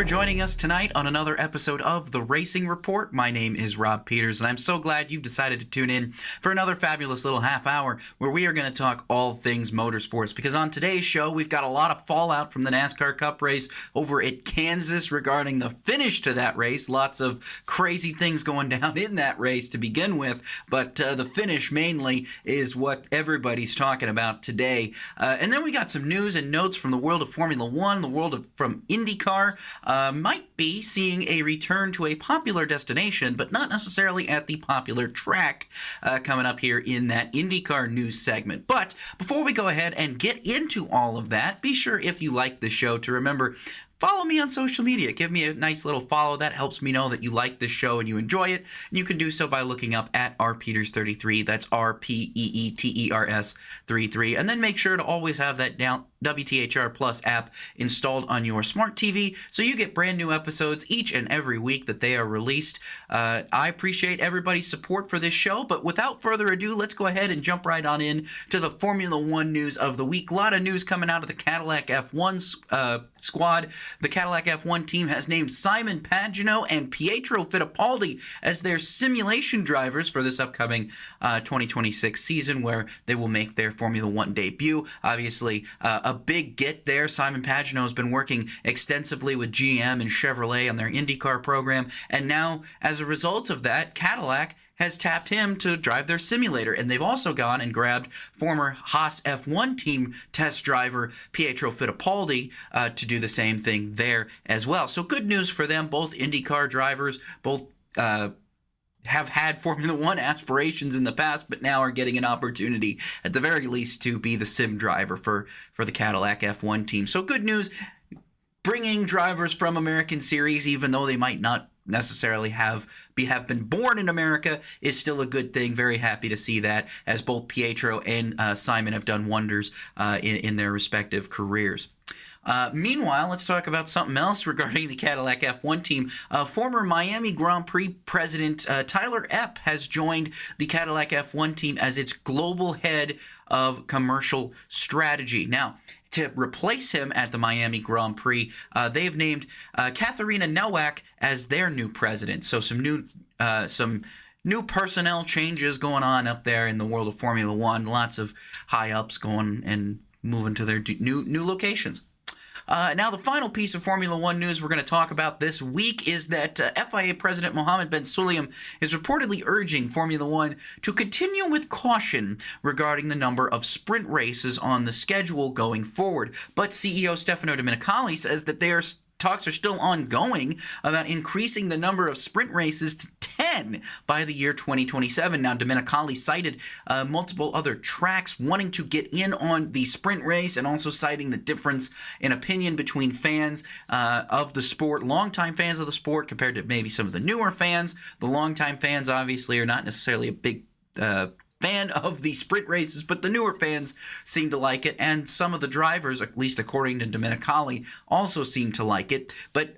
joining us tonight on another episode of The Racing Report. My name is Rob Peeters, and I'm so glad you've decided to tune in for another fabulous little half hour where we are going to talk all things motorsports. Because on today's show, we've got a lot of fallout from the NASCAR Cup race over at Kansas regarding the finish to that race. Lots of crazy things going down in that race to begin with, but the finish mainly is what everybody's talking about today. And then we got some news and notes from the world of Formula One, the world of from IndyCar. Might be seeing a return to a popular destination, but not necessarily at the popular track coming up here in that IndyCar news segment. But before we go ahead and get into all of that, be sure if you like the show to remember, follow me on social media. Give me a nice little follow. That helps me know that you like this show and you enjoy it. And you can do so by looking up at rpeeters33. That's RPEETERS 33. And then make sure to always have that WTHR Plus app installed on your smart TV so you get brand new episodes each and every week that they are released. I appreciate everybody's support for this show, but without further ado, let's go ahead and jump right on in to the Formula One news of the week. A lot of news coming out of the Cadillac F1 squad. The Cadillac F1 team has named Simon Pagenaud and Pietro Fittipaldi as their simulation drivers for this upcoming 2026 season, where they will make their Formula One debut. Obviously, a big get there. Simon Pagenaud has been working extensively with GM and Chevrolet on their IndyCar program, and now, as a result of that, Cadillac has tapped him to drive their simulator. And they've also gone and grabbed former Haas F1 team test driver Pietro Fittipaldi to do the same thing there as well. So good news for them. Both IndyCar drivers, both have had Formula One aspirations in the past, but now are getting an opportunity, at the very least, to be the sim driver for the Cadillac F1 team. So good news, bringing drivers from American Series, even though they might not necessarily have been born in America, is still a good thing. Very happy to see that, as both Pietro and Simon have done wonders in their respective careers. Meanwhile, let's talk about something else regarding the Cadillac F1 team. Former Miami Grand Prix president Tyler Epp has joined the Cadillac F1 team as its global head of commercial strategy. Now, to replace him at the Miami Grand Prix, they've named Katharina Nowak as their new president. So some new personnel changes going on up there in the world of Formula One. Lots of high ups going and moving to their new locations. Now, the final piece of Formula One news we're going to talk about this week is that FIA President Mohammed Ben Sulayem is reportedly urging Formula One to continue with caution regarding the number of sprint races on the schedule going forward. But CEO Stefano Domenicali says that talks are still ongoing about increasing the number of sprint races to 10 by the year 2027. Now, Domenicali cited multiple other tracks wanting to get in on the sprint race, and also citing the difference in opinion between fans of the sport, longtime fans of the sport, compared to maybe some of the newer fans. The longtime fans obviously are not necessarily a big fan of the sprint races, but the newer fans seem to like it, and some of the drivers, at least according to Domenicali, also seem to like it. But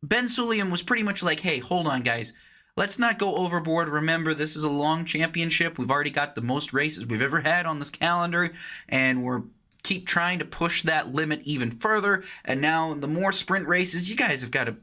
Ben Sulayem was pretty much like, hey, hold on, guys. Let's not go overboard. Remember, this is a long championship. We've already got the most races we've ever had on this calendar, and we're keep trying to push that limit even further. And now the more sprint races, you guys have got to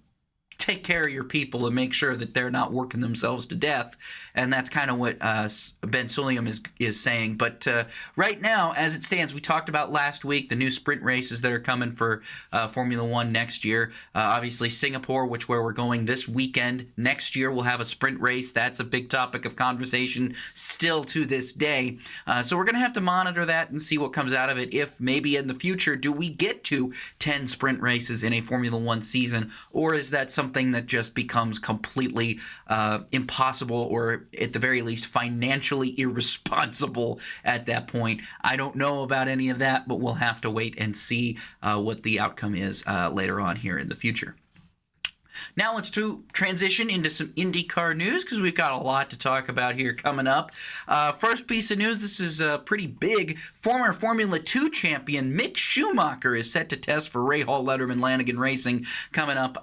take care of your people and make sure that they're not working themselves to death. And that's kind of what Ben Sulayem is saying. But right now, as it stands, we talked about last week the new sprint races that are coming for Formula One next year. Obviously, Singapore, where we're going this weekend. Next year, we'll have a sprint race. That's a big topic of conversation still to this day. So we're going to have to monitor that and see what comes out of it. If maybe in the future, do we get to 10 sprint races in a Formula One season? Or is that something that just becomes completely impossible, or at the very least financially irresponsible at that point? I don't know about any of that, but we'll have to wait and see what the outcome is later on here in the future. Now let's transition into some IndyCar news because we've got a lot to talk about here coming up. First piece of news, this is pretty big. Former Formula 2 champion Mick Schumacher is set to test for Ray Hall Letterman Lanigan Racing coming up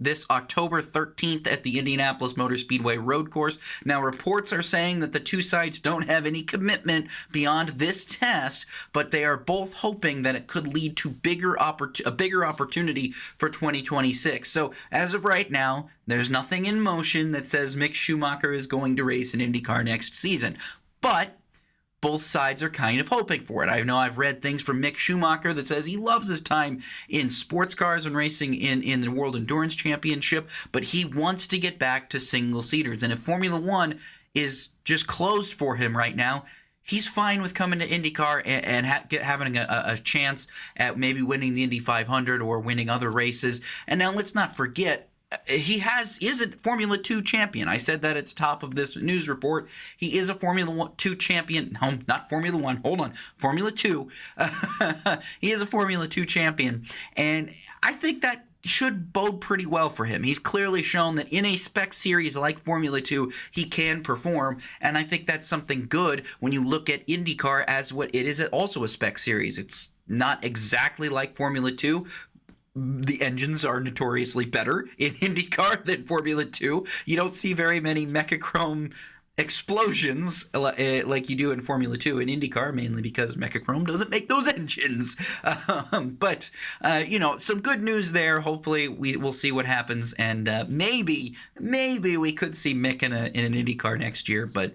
this October 13th at the Indianapolis Motor Speedway road course. Now, reports are saying that the two sides don't have any commitment beyond this test, but they are both hoping that it could lead to a bigger opportunity for 2026. So, as of right now, there's nothing in motion that says Mick Schumacher is going to race in IndyCar next season. But both sides are kind of hoping for it. I know I've read things from Mick Schumacher that says he loves his time in sports cars and racing in the World Endurance Championship, but he wants to get back to single-seaters. And if Formula One is just closed for him right now, he's fine with coming to IndyCar and having a chance at maybe winning the Indy 500 or winning other races. And now let's not forget, he is a Formula 2 champion. I said that at the top of this news report. He is a Formula 2 champion. No, not Formula 1. Hold on. Formula 2. He is a Formula 2 champion. And I think that should bode pretty well for him. He's clearly shown that in a spec series like Formula 2, he can perform, and I think that's something good when you look at IndyCar as what it is, also a spec series. It's not exactly like Formula 2. The engines are notoriously better in IndyCar than Formula 2. You don't see very many Mechachrome explosions like you do in Formula 2 and IndyCar, mainly because Mechachrome doesn't make those engines. But some good news there. Hopefully we'll see what happens, and maybe we could see Mick in an IndyCar next year, but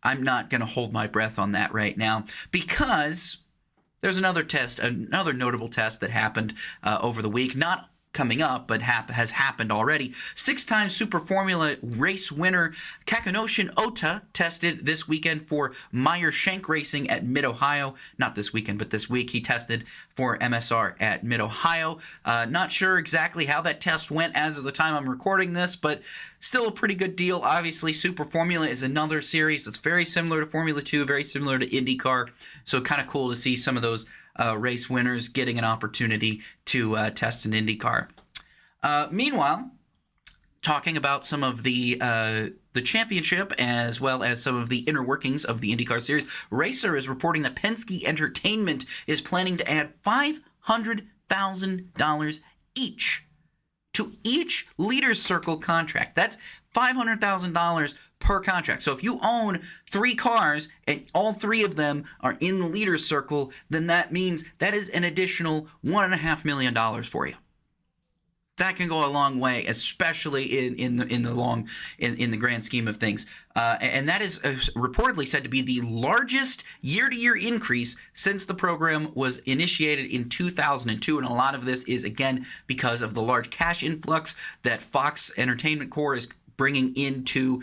I'm not going to hold my breath on that right now because there's another notable test that happened over the week, not coming up, but has happened already. Six-time Super Formula race winner Kakanouchian Ota tested this weekend for Meyer Shank Racing at Mid-Ohio. Not this weekend, but this week he tested for MSR at Mid-Ohio. Not sure exactly how that test went as of the time I'm recording this, but still a pretty good deal. Obviously, Super Formula is another series that's very similar to Formula 2, very similar to IndyCar, so kind of cool to see some of those race winners getting an opportunity to test an IndyCar. Meanwhile, talking about some of the championship as well as some of the inner workings of the IndyCar series, Racer is reporting that Penske Entertainment is planning to add $500,000 each to each Leaders Circle contract. That's $500,000 per contract. So if you own 3 cars and all 3 of them are in the Leaders Circle, then that means that is an additional $1.5 million for you. That can go a long way, especially in the grand scheme of things. And that is reportedly said to be the largest year-to-year increase since the program was initiated in 2002. And a lot of this is, again, because of the large cash influx that Fox Entertainment Corp is bringing into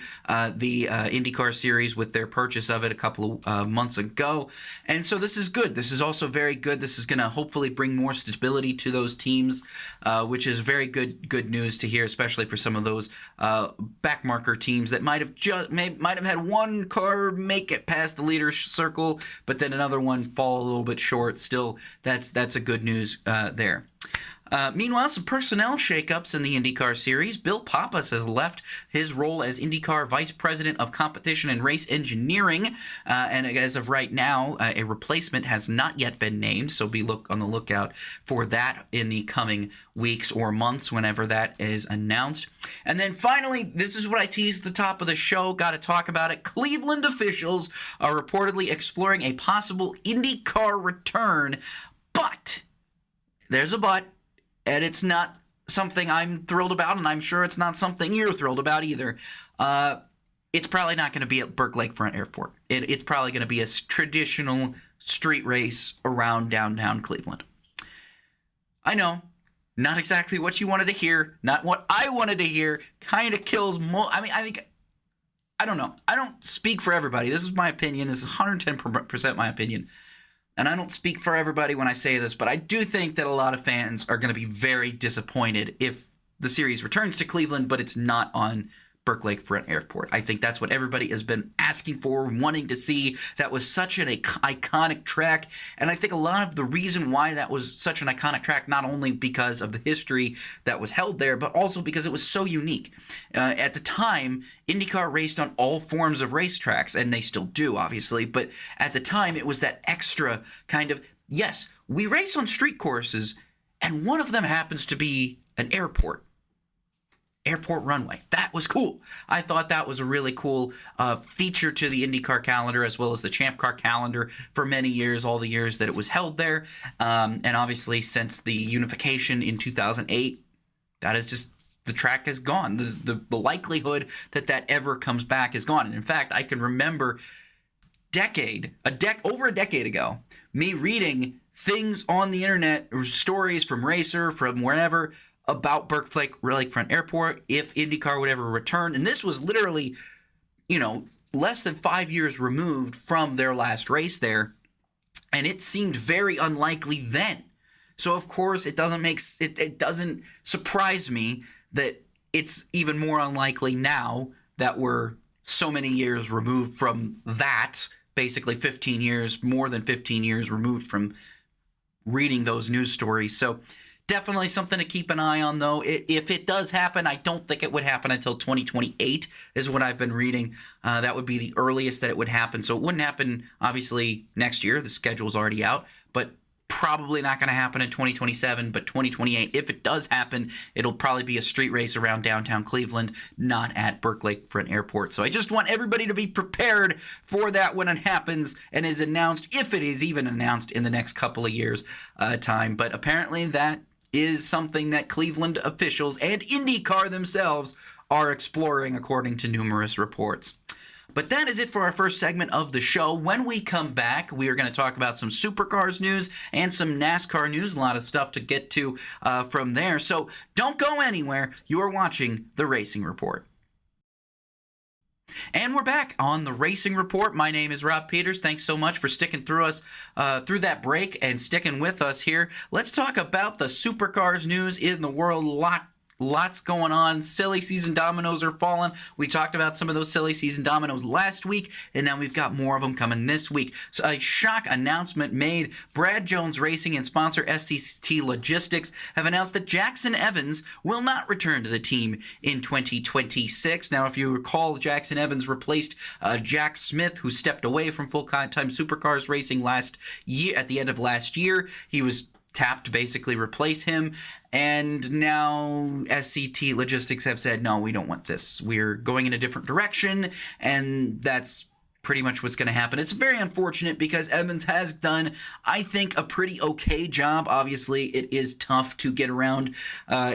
the IndyCar series with their purchase of it a couple of months ago. And so this is good. This is also very good. This is going to hopefully bring more stability to those teams, which is very good news to hear, especially for some of those backmarker teams that might have had one car make it past the Leaders Circle, but then another one fall a little bit short. Still, that's a good news there. Meanwhile, some personnel shakeups in the IndyCar series. Bill Pappas has left his role as IndyCar Vice President of Competition and Race Engineering, and as of right now, a replacement has not yet been named, so be on the lookout for that in the coming weeks or months whenever that is announced. And then finally, this is what I teased at the top of the show. Got to talk about it. Cleveland officials are reportedly exploring a possible IndyCar return, but there's a but. And it's not something I'm thrilled about, and I'm sure it's not something you're thrilled about either. It's probably not going to be at Burke Lakefront Airport. It's probably going to be a traditional street race around downtown Cleveland. I know, not exactly what you wanted to hear, not what I wanted to hear. Kind of kills I don't know. I don't speak for everybody. This is my opinion. This is 110% my opinion. And I don't speak for everybody when I say this, but I do think that a lot of fans are going to be very disappointed if the series returns to Cleveland, but it's not on Burke Lakefront Airport. I think that's what everybody has been asking for, wanting to see. That was such an iconic track, and I think a lot of the reason why that was such an iconic track, not only because of the history that was held there, but also because it was so unique. At the time, IndyCar raced on all forms of racetracks, and they still do, obviously, but at the time, it was that extra kind of, yes, we race on street courses, and one of them happens to be an airport runway. That was cool. I thought that was a really cool feature to the IndyCar calendar, as well as the Champ Car calendar for many years, all the years that it was held there. And obviously, since the unification in 2008, that is just, the track is gone. The likelihood that ever comes back is gone. And in fact, I can remember over a decade ago, me reading things on the internet, or stories from Racer, from wherever, about Burke Lakefront Airport, if IndyCar would ever return. And this was literally, less than 5 years removed from their last race there. And it seemed very unlikely then. So, of course, it doesn't surprise me that it's even more unlikely now that we're so many years removed from that, basically 15 years, more than 15 years removed from reading those news stories. So, definitely something to keep an eye on, though. If it does happen, I don't think it would happen until 2028 is what I've been reading. That would be the earliest that it would happen. So it wouldn't happen, obviously, next year. The schedule's already out. But probably not going to happen in 2027. But 2028, if it does happen, it'll probably be a street race around downtown Cleveland, not at Burke Lakefront Airport. So I just want everybody to be prepared for that when it happens and is announced, if it is even announced in the next couple of years' time. But apparently that is something that Cleveland officials and IndyCar themselves are exploring, according to numerous reports. But that is it for our first segment of the show. When we come back, we are going to talk about some Supercars news and some NASCAR news. A lot of stuff to get to from there. So don't go anywhere. You are watching The Racing Report. And we're back on The Racing Report. My name is Rob Peeters. Thanks so much for sticking through us through that break and sticking with us here. Let's talk about the Supercars news in the world. Lots going on. Silly season dominoes are falling. We talked about some of those silly season dominoes last week, and now we've got more of them coming this week. So a shock announcement made. Brad Jones Racing and sponsor SCT Logistics have announced that Jackson Evans will not return to the team in 2026. Now, if you recall, Jackson Evans replaced Jack Smith, who stepped away from full-time Supercars racing last year. At the end of last year, he was tapped to basically replace him, and now SCT Logistics have said, no, we don't want this. We're going in a different direction, and that's pretty much what's going to happen. It's very unfortunate because Evans has done, I think, a pretty okay job. Obviously, it is tough to get around I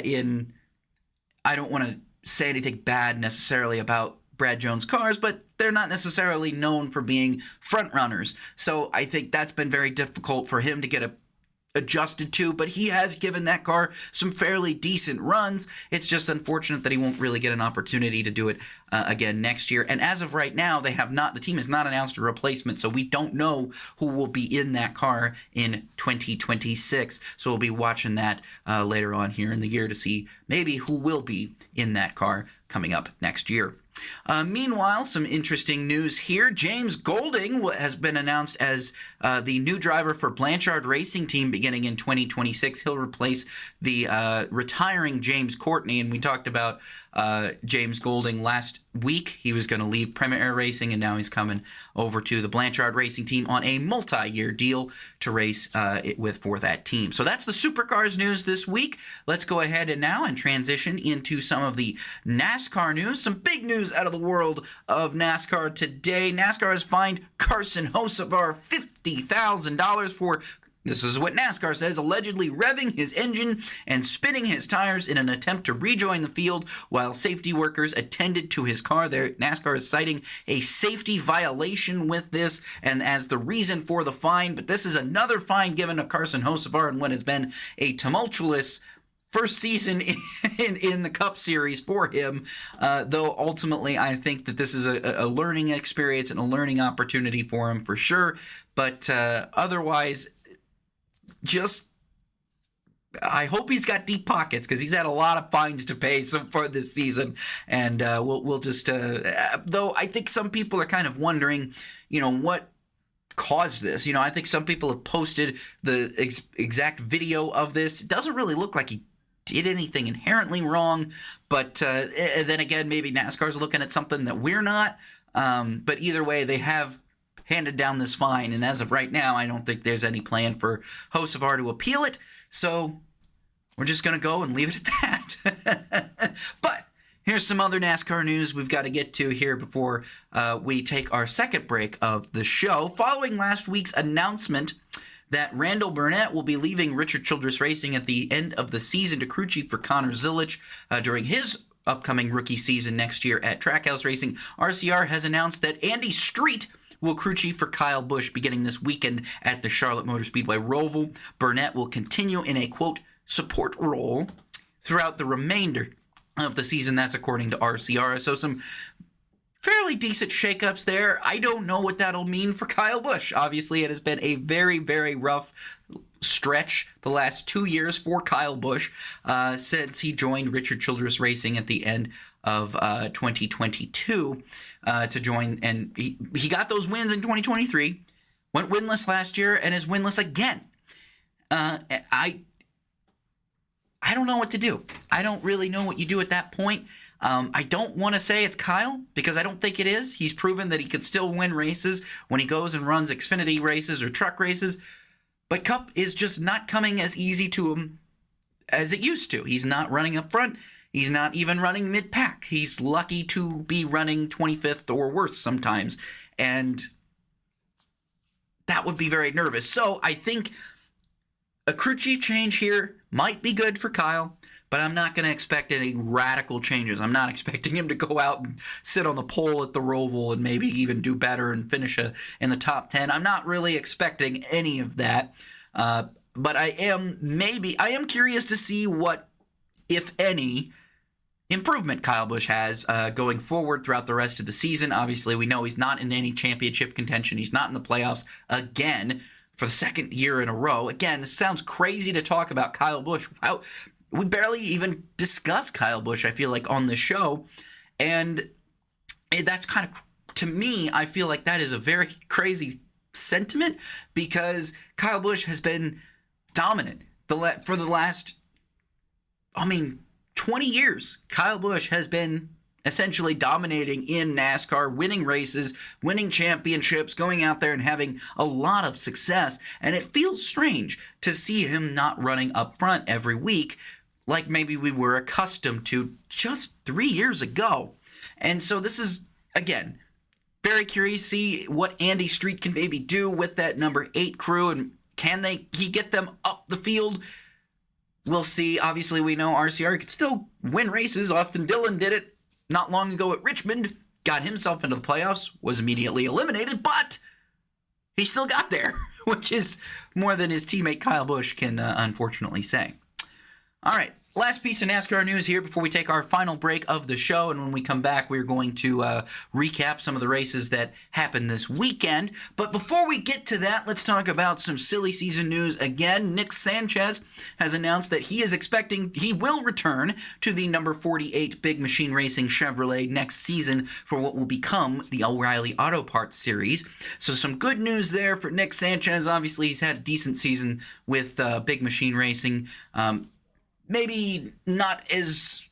don't want to say anything bad necessarily about Brad Jones cars, but they're not necessarily known for being front runners. So I think that's been very difficult for him to get adjusted to, but he has given that car some fairly decent runs. It's just unfortunate that he won't really get an opportunity to do it again next year. And as of right now, the team has not announced a replacement, so we don't know who will be in that car in 2026. So we'll be watching that later on here in the year to see maybe who will be in that car coming up next year. Meanwhile, some interesting news here. James Golding has been announced as the new driver for Blanchard Racing Team beginning in 2026. He'll replace the retiring James Courtney, and we talked about James Golding last week. He was going to leave Premier Air Racing, and now he's coming over to the Blanchard Racing Team on a multi-year deal to race for that team. So that's the Supercars news this week. Let's go ahead and transition into some of the NASCAR news. Some big news out of the world of NASCAR today. NASCAR has fined Carson Hocevar $50,000 for, this is what NASCAR says, allegedly revving his engine and spinning his tires in an attempt to rejoin the field while safety workers attended to his car. NASCAR is citing a safety violation with this and as the reason for the fine. But this is another fine given to Carson Hocevar in what has been a tumultuous first season in the Cup Series for him, though ultimately I think that this is a learning experience and a learning opportunity for him for sure. But otherwise, just I hope he's got deep pockets because he's had a lot of fines to pay so far this season. And we'll just, though I think some people are kind of wondering, what caused this. I think some people have posted the exact video of this. It doesn't really look like he did anything inherently wrong, but then again, maybe NASCAR's looking at something that we're not. But either way, they have handed down this fine, and as of right now, I don't think there's any plan for Hocevar to appeal it. So we're just going to go and leave it at that. But here's some other NASCAR news we've got to get to here before we take our second break of the show. Following last week's announcement that Randall Burnett will be leaving Richard Childress Racing at the end of the season to crew chief for Connor Zilisch during his upcoming rookie season next year at Trackhouse Racing, RCR has announced that Andy Street will crew chief for Kyle Busch beginning this weekend at the Charlotte Motor Speedway Roval. Burnett will continue in a, quote, support role throughout the remainder of the season. That's according to RCR. So some fairly decent shakeups there. I don't know what that'll mean for Kyle Busch. Obviously, it has been a very, very rough stretch the last 2 years for Kyle Busch since he joined Richard Childress Racing at the end of 2022 to join. And he got those wins in 2023, went winless last year, and is winless again. I don't know what to do. I don't really know what you do at that point. I don't want to say it's Kyle because I don't think it is. He's proven that he could still win races when he goes and runs Xfinity races or truck races. But Cup is just not coming as easy to him as it used to. He's not running up front. He's not even running mid-pack. He's lucky to be running 25th or worse sometimes. And that would be very nervous. So I think a crew chief change here might be good for Kyle, but I'm not going to expect any radical changes. I'm not expecting him to go out and sit on the pole at the Roval and maybe even do better and finish in the top 10. I'm not really expecting any of that. But I am curious to see what, if any, improvement Kyle Busch has going forward throughout the rest of the season. Obviously, we know he's not in any championship contention. He's not in the playoffs again for the second year in a row. Again, this sounds crazy to talk about Kyle Busch. Wow. We barely even discuss Kyle Busch, I feel like, on the show. And that's kind of, to me, I feel like that is a very crazy sentiment because Kyle Busch has been dominant for the last, 20 years. Kyle Busch has been essentially dominating in NASCAR, winning races, winning championships, going out there and having a lot of success. And it feels strange to see him not running up front every week like maybe we were accustomed to just 3 years ago. And so this is, again, very curious to see what Andy Street can maybe do with that number 8 crew, and can he get them up the field? We'll see. Obviously, we know RCR can still win races. Austin Dillon did it not long ago at Richmond, got himself into the playoffs, was immediately eliminated, but he still got there, which is more than his teammate Kyle Busch can unfortunately say. All right, last piece of NASCAR news here before we take our final break of the show, and when we come back, we're going to recap some of the races that happened this weekend. But before we get to that, let's talk about some silly season news again. Nick Sanchez has announced that he will return to the number 48 Big Machine Racing Chevrolet next season for what will become the O'Reilly Auto Parts Series. So some good news there for Nick Sanchez. Obviously, he's had a decent season with Big Machine Racing. Maybe not as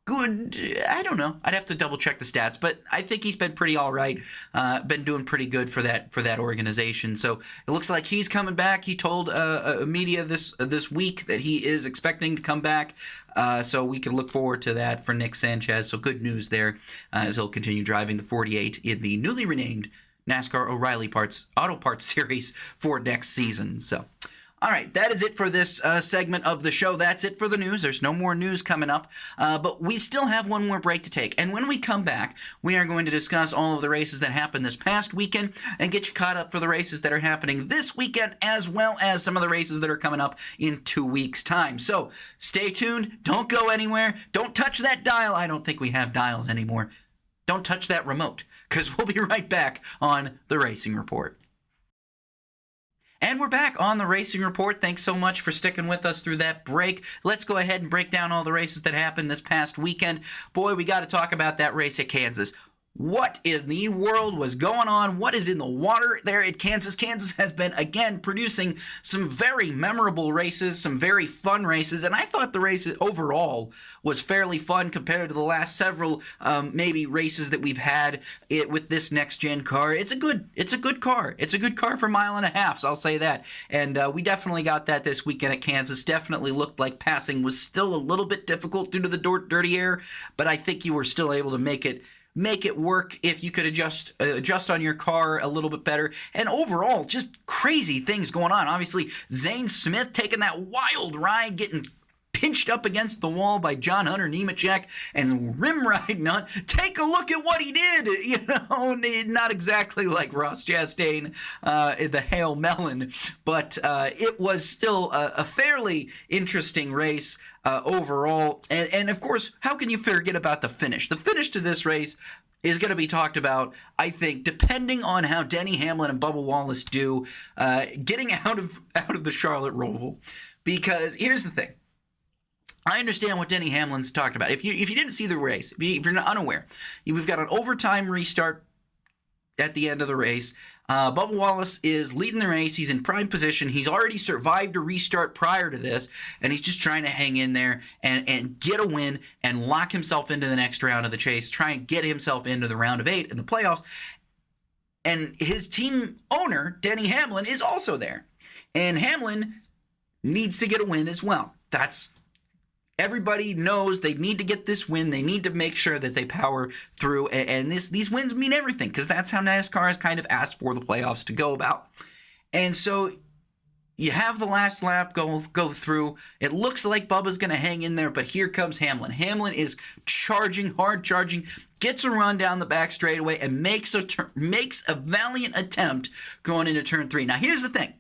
good. I don't know. I'd have to double check the stats, but I think he's been pretty all right. Been doing pretty good for that organization. So it looks like he's coming back. He told media this week that he is expecting to come back. So we can look forward to that for Nick Sanchez. So good news there as he'll continue driving the 48 in the newly renamed NASCAR O'Reilly Auto Parts Series for next season. So. All right, that is it for this segment of the show. That's it for the news. There's no more news coming up, but we still have one more break to take. And when we come back, we are going to discuss all of the races that happened this past weekend and get you caught up for the races that are happening this weekend, as well as some of the races that are coming up in 2 weeks' time. So stay tuned. Don't go anywhere. Don't touch that dial. I don't think we have dials anymore. Don't touch that remote, because we'll be right back on the Racing Report. And we're back on the Racing Report. Thanks so much for sticking with us through that break. Let's go ahead and break down all the races that happened this past weekend. Boy, we got to talk about that race at Kansas. What in the world was going on? What is in the water there at Kansas? Kansas has been, again, producing some very memorable races, some very fun races, and I thought the race overall was fairly fun compared to the last several maybe races that we've had with this next-gen car. It's a good car. It's a good car for 1.5 miles, I'll say that. And we definitely got that this weekend at Kansas. Definitely looked like passing was still a little bit difficult due to the dirty air, but I think you were still able to make it work if you could adjust on your car a little bit better. And overall, just crazy things going on. Obviously, Zane Smith taking that wild ride, getting pinched up against the wall by John Hunter Nemechek and rim riding on. Take a look at what he did. Not exactly like Ross Chastain, the Hail Melon, but it was still a fairly interesting race overall. And of course, how can you forget about the finish? The finish to this race is going to be talked about, I think, depending on how Denny Hamlin and Bubba Wallace do getting out of the Charlotte Roval. Because here's the thing. I understand what Denny Hamlin's talked about. If you didn't see the race, if you're not unaware, we've got an overtime restart at the end of the race. Bubba Wallace is leading the race. He's in prime position. He's already survived a restart prior to this, and he's just trying to hang in there and get a win and lock himself into the next round of the chase, try and get himself into the round of 8 in the playoffs. And his team owner, Denny Hamlin, is also there. And Hamlin needs to get a win as well. Everybody knows they need to get this win. They need to make sure that they power through. And these wins mean everything because that's how NASCAR has kind of asked for the playoffs to go about. And so you have the last lap go through. It looks like Bubba's going to hang in there, but here comes Hamlin. Hamlin is hard charging, gets a run down the back straightaway, and makes a valiant attempt going into turn 3. Now, here's the thing.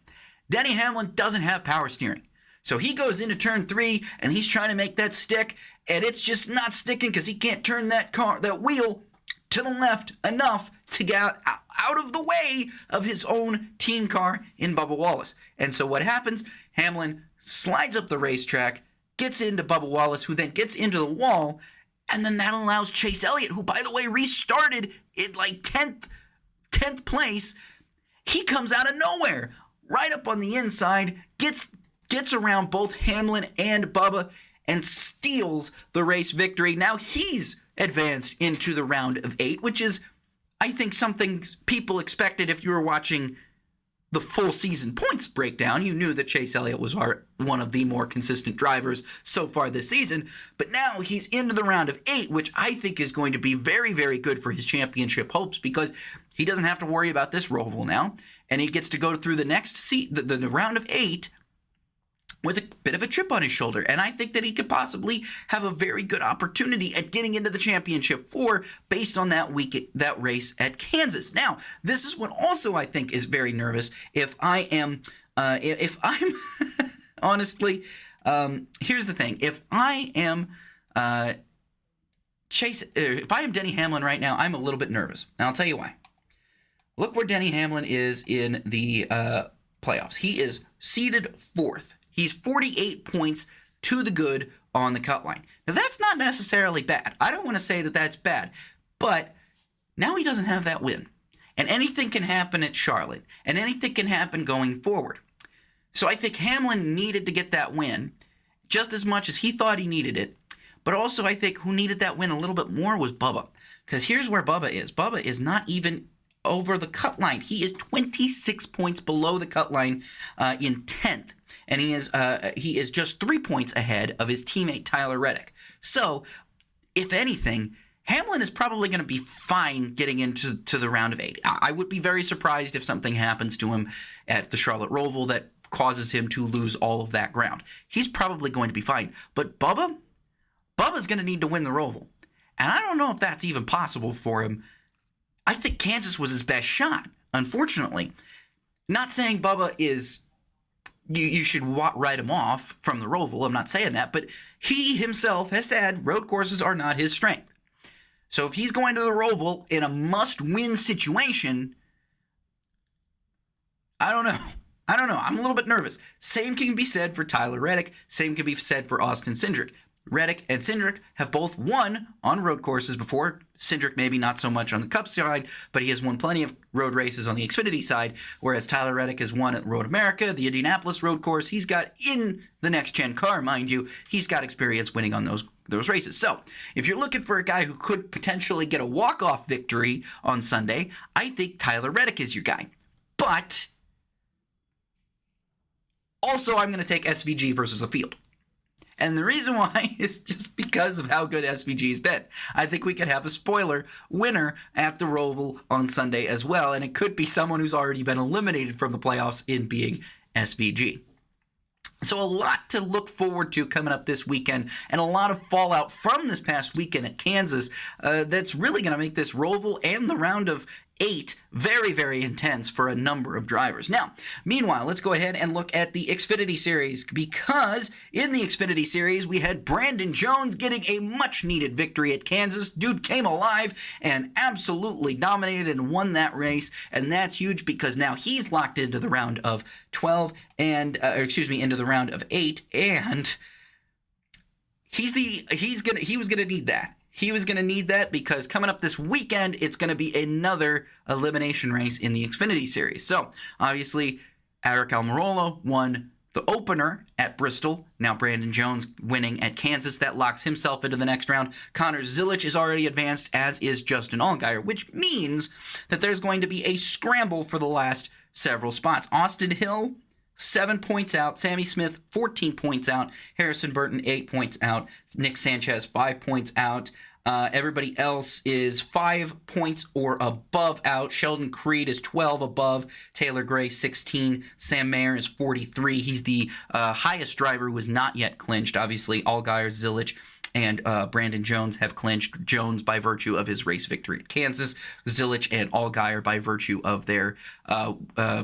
Denny Hamlin doesn't have power steering. So he goes into turn 3, and he's trying to make that stick, and it's just not sticking because he can't turn that wheel to the left enough to get out of the way of his own team car in Bubba Wallace. And so what happens? Hamlin slides up the racetrack, gets into Bubba Wallace, who then gets into the wall, and then that allows Chase Elliott, who, by the way, restarted in like 10th place. He comes out of nowhere, right up on the inside, gets around both Hamlin and Bubba and steals the race victory. Now he's advanced into the round of 8, which is, I think, something people expected if you were watching the full season points breakdown. You knew that Chase Elliott was one of the more consistent drivers so far this season, but now he's into the round of 8, which I think is going to be very, very good for his championship hopes because he doesn't have to worry about this Roval now, and he gets to go through the next the round of 8 with a bit of a chip on his shoulder. And I think that he could possibly have a very good opportunity at getting into the championship 4 based on that race at Kansas. Now, this is what also I think is very nervous. If I'm honestly, here's the thing. If I am Denny Hamlin right now, I'm a little bit nervous. And I'll tell you why. Look where Denny Hamlin is in the playoffs. He is seeded 4th. He's 48 points to the good on the cut line. Now, that's not necessarily bad. I don't want to say that that's bad, but now he doesn't have that win. And anything can happen at Charlotte, and anything can happen going forward. So I think Hamlin needed to get that win just as much as he thought he needed it, but also I think who needed that win a little bit more was Bubba. Because here's where Bubba is. Bubba is not even over the cut line. He is 26 points below the cut line in 10th. And he is just 3 points ahead of his teammate Tyler Reddick. So, if anything, Hamlin is probably going to be fine getting into the round of 8. I would be very surprised if something happens to him at the Charlotte Roval that causes him to lose all of that ground. He's probably going to be fine. But Bubba's going to need to win the Roval. And I don't know if that's even possible for him. I think Kansas was his best shot, unfortunately. Not saying Bubba is... You should write him off from the Roval. I'm not saying that, but he himself has said road courses are not his strength. So if he's going to the Roval in a must-win situation, I don't know. I'm a little bit nervous. Same can be said for Tyler Reddick. Same can be said for Austin Cindric. Reddick and Cindric have both won on road courses before. Cindric maybe not so much on the Cup side, but he has won plenty of road races on the Xfinity side, whereas Tyler Reddick has won at Road America, the Indianapolis road course. He's got, in the next-gen car, mind you, he's got experience winning on those races. So if you're looking for a guy who could potentially get a walk-off victory on Sunday, I think Tyler Reddick is your guy. But also I'm going to take SVG versus the field. And the reason why is just because of how good SVG has been. I think we could have a spoiler winner at the Roval on Sunday as well, and it could be someone who's already been eliminated from the playoffs in being SVG. So a lot to look forward to coming up this weekend, and a lot of fallout from this past weekend at Kansas that's really going to make this Roval and the round of 8 very, very intense for a number of drivers. Now, meanwhile, let's go ahead and look at the Xfinity Series, because in the Xfinity Series, we had Brandon Jones getting a much-needed victory at Kansas. Dude came alive and absolutely dominated and won that race, and that's huge because now he's locked into the round of 12 and, into the round of 8, and he was gonna need that. He was going to need that because coming up this weekend, it's going to be another elimination race in the Xfinity Series. So, obviously, Aric Almirola won the opener at Bristol. Now Brandon Jones winning at Kansas. That locks himself into the next round. Connor Zilisch is already advanced, as is Justin Allgaier, which means that there's going to be a scramble for the last several spots. Austin Hill, 7 points out. Sammy Smith, 14 points out. Harrison Burton, 8 points out. Nick Sanchez, 5 points out. Everybody else is 5 points or above out. Sheldon Creed is 12 above. Taylor Gray, 16. Sam Mayer is 43. He's the highest driver who has not yet clinched. Obviously, Allgaier, Zilisch, and Brandon Jones have clinched. Jones by virtue of his race victory at Kansas. Zilisch and Allgaier by virtue of their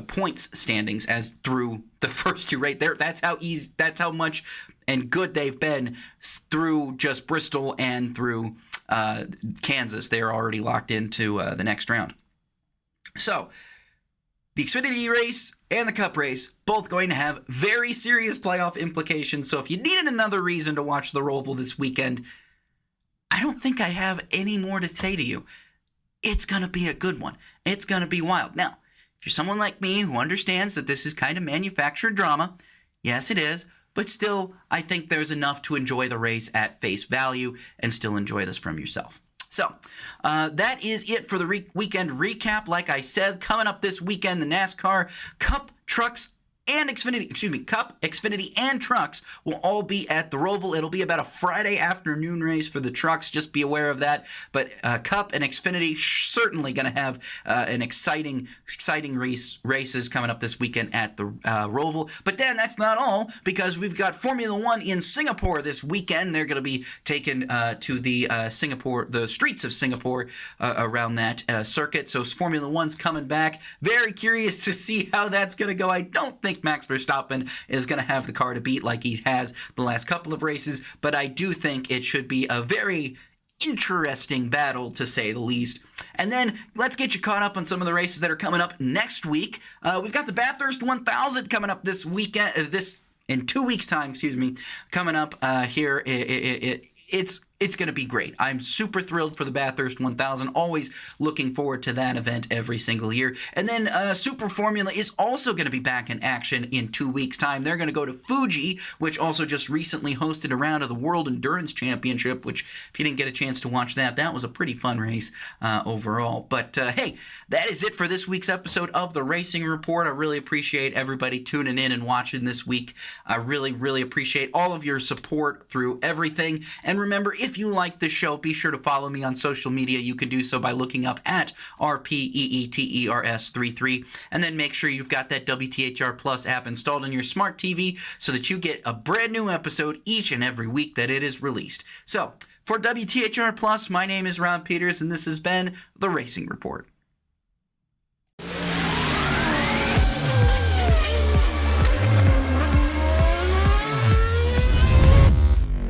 points standings as through the first two right there. That's how much and good they've been through just Bristol and through Kansas. They are already locked into the next round. So the Xfinity race and the Cup race, both going to have very serious playoff implications. So if you needed another reason to watch the Roval this weekend, I don't think I have any more to say to you. It's going to be a good one. It's going to be wild. Now, if you're someone like me who understands that this is kind of manufactured drama, yes, it is. But still, I think there's enough to enjoy the race at face value and still enjoy this from yourself. So, that is it for the weekend recap. Like I said, coming up this weekend, the NASCAR Cup, Trucks, and Cup, Xfinity, and Trucks will all be at the Roval. It'll be about a Friday afternoon race for the Trucks. Just be aware of that. But Cup and Xfinity certainly going to have an exciting races coming up this weekend at the Roval. But then that's not all, because we've got Formula One in Singapore this weekend. They're going to be taken to the streets of Singapore around that circuit. So Formula One's coming back. Very curious to see how that's going to go. I don't think Max Verstappen is going to have the car to beat like he has the last couple of races, but I do think it should be a very interesting battle, to say the least. And then let's get you caught up on some of the races that are coming up next week. We've got the Bathurst 1000 coming up this weekend, in 2 weeks' time, coming up here. It's going to be great. I'm super thrilled for the Bathurst 1000. Always looking forward to that event every single year. And then Super Formula is also going to be back in action in 2 weeks' time. They're going to go to Fuji, which also just recently hosted a round of the World Endurance Championship, which, if you didn't get a chance to watch that was a pretty fun race overall. But hey, that is it for this week's episode of the Racing Report. I really appreciate everybody tuning in and watching this week. I really, really appreciate all of your support through everything. And remember, if you like this show, be sure to follow me on social media. You can do so by looking up at RPEETERS33, and then make sure you've got that WTHR Plus app installed on your smart TV so that you get a brand new episode each and every week that it is released. So, for WTHR Plus, my name is Rob Peeters, and this has been The Racing Report.